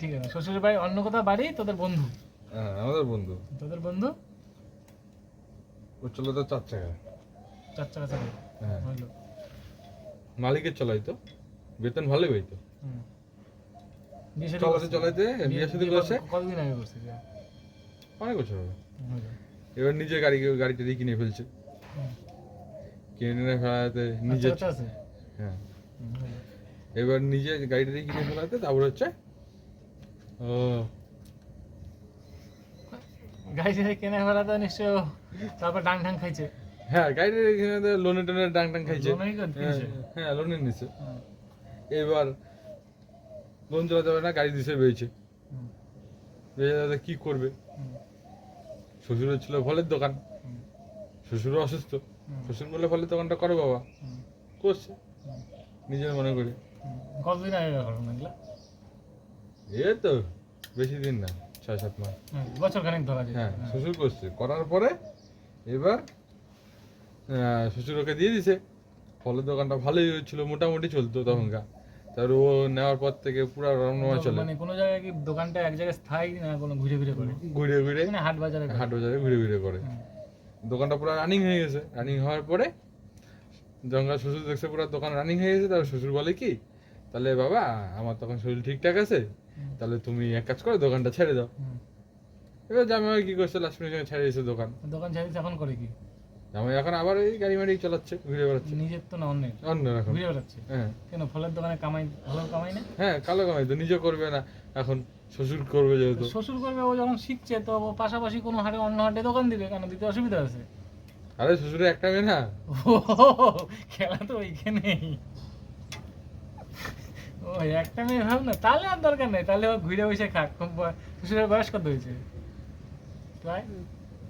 ঠিক আছে, শ্বশুরের বাড়ি অন্য কোথাও বাড়ি, তোদের বন্ধু? হ্যাঁ আমাদের বন্ধু। তোদের বন্ধু ও চলে তো 4 চাকা। 4 চাকা চালায়? হ্যাঁ হলো। মালিকের চলাই তো, বেতন ভালোই পাই তো। বিয়ে শাদী চলাতে করছে? চলাতে বিয়ে শাদী করছে কতদিন আগে করছে বিয়ে? অনেক বছর হবে। হলো। এবার নিজে গাড়িটা দিয়ে কিনে ফেলছে। কিনে ফেলাতে নিজে বাচ্চা আছে? হ্যাঁ হলো। এবার নিজে গাড়িটা দিয়ে কিনে ফেলাতে তারপর হচ্ছে ও গাড়ি ছেড়ে কেনা ফেলা তো নিশ্চয় তারপর ডাং ঢাং খাইছে। হ্যাঁ গাড়িটা কিনে লোনে টোনে ডাং খাইছে। লোনেই তো কিনছে? হ্যাঁ লোনে নিছে। হুম। এবার লোন চালাতে পারে না, গাড়ি দিছে বেয়েছে। হুম। বেয়ে কি করবে? হুম। শ্বশুরের ছিল ফলের দোকান, হুম। শ্বশুরও অসুস্থ। হুম। শ্বশুর বলে ফলের দোকানটা করে বাবা, হুম। করছে হুম। নিজের মনে করে। কতদিন আগে ঘটনা এগুলো? এ তো বেশি দিন না, 6-7 মাস। বছর খানিক ধরা যায়। হ্যাঁ শ্বশুর করছে, করার পরে এবার শ্বশুর ওকে দিয়ে দিছে। ফলের দোকানটা ভালোই হচ্ছিল, মোটামুটি চলতো তখনকার। তার ও নেওয়ার পর থেকে পুরো রমরমা চলে। মানে কোনো জায়গায় কি দোকানটা এক জায়গায় স্থায়ী না কোনো ঘুরে ঘুরে করে? ঘুরে ঘুরে মানে হাট বাজারে করে? হাট বাজারে ঘুরে ঘুরে করে। হুম। দোকানটা পুরো রানিং হয়ে গেছে। রানিং হওয়ার পরে যখন শ্বশুর দেখছে পুরো দোকান রানিং হয়ে গেছে, তারপর শ্বশুর বলে কি, তাহলে বাবা আমার তখন শরীর ঠিকঠাক আছে, তাহলে তুমি এক কাজ করো দোকানটা ছেড়ে দাও। হুম। এবার জামাই কি করছে, লাস্ট মিনিটে ছেড়ে দিয়েছে দোকান। দোকান ছাড়িয়েছে, এখন করে কি? জামাই এখন আবার এই গাড়ি মাড়ি চালাচ্ছে, ঘুরে বেড়াচ্ছে। নিজের তো না অন্যের? অন্য রকম। ঘুরে বেড়াচ্ছে হ্যাঁ কেন? ফলের দোকানে কামাই, ভালো কামাই না? হ্যাঁ কালো কামাই তো, নিজে করবে না এখন, শ্বশুর করবে যেহেতু। শ্বশুর করবে, ও যখন শিখছে তো ও পাশাপাশি কোনো হাটে, অন্য হাটে দোকান দিবে, কেন দিতে অসুবিধা আছে? আরে শ্বশুরের একটা মেয়ে না। ও, খেলা তো ওইখানেই। ও একটা মেয়ে ভাব না, তাহলে আর দরকার নেই, তাহলে ও ঘুরে বসে খাক। শ্বশুরের বয়স কত হয়েছে প্রায়?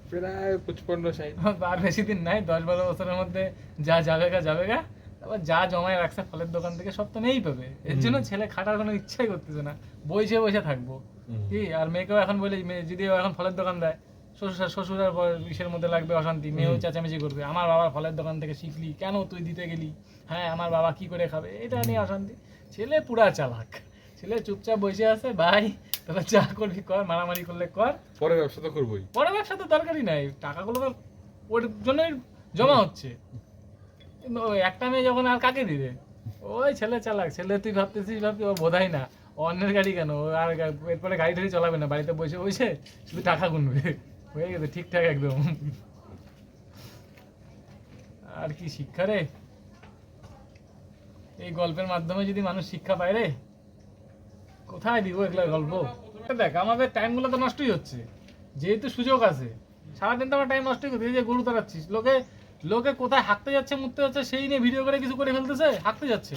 প্রায় 55-60। আর বেশি দিন নাই, 10-12 বছরের মধ্যে যা যাবে গা যাবে গা। আবার যা জমায় রাখছে ফলের দোকান থেকে সব তো নেই পাবে। এর জন্য ছেলে খাটার কোনো ইচ্ছাই করতেছে না, বসে বসে থাকবো কি। আর মেয়েকেও এখন বলে, মেয়ে যদি ও এখন ফলের দোকান দেয়, শ্বশুর আর ইসের মধ্যে লাগবে অশান্তি, মেয়েও চেঁচামেচি করবে, আমার বাবার ফলের দোকান থেকে শিখলি কেন, তুই দিতে গেলি, হ্যাঁ আমার বাবা কি করে খাবে, এটা নিয়ে অশান্তি। ছেলে পুরা চালাক, ছেলে চুপচাপ বসে আছে, ভাই তোরা যা করবি কর, মারামারি করলে কর, পরে ব্যবসা তো করবোই। পরে ব্যবসা তো দরকারই নাই, টাকাগুলো তো ওর জন্যই জমা হচ্ছে। কিন্তু ওই একটা মেয়ে যখন আর কাকে দিবে, ওই ছেলে চালাক। ছেলে তুই ভাবতেছিস ও বোধাই না, ও অন্যের গাড়ি কেন, ও আর এরপরে গাড়ি টাড়ি চালাবে না, বাড়িতে বসে বসে শুধু টাকা গুনবে। হয়ে গেছে ঠিকঠাক একদম। আর কি শিক্ষা রে, এই গল্পের মাধ্যমে যদি মানুষ শিক্ষা পায় রে, কোথায় দিব এগুলা গল্প। দেখ আমাদের টাইমগুলো তো নষ্টই হচ্ছে, যেহেতু সুযোগ আছে সারাদিন তো আমরা টাইম নষ্টই করছি। এই যে গরু তাড়াচ্ছিস, লোকে লোকে কোথায় হাঁটতে যাচ্ছে, মুততে যাচ্ছে, সেই নিয়ে ভিডিও করে কিছু করে ফেলতেছে, হাঁটতে যাচ্ছে।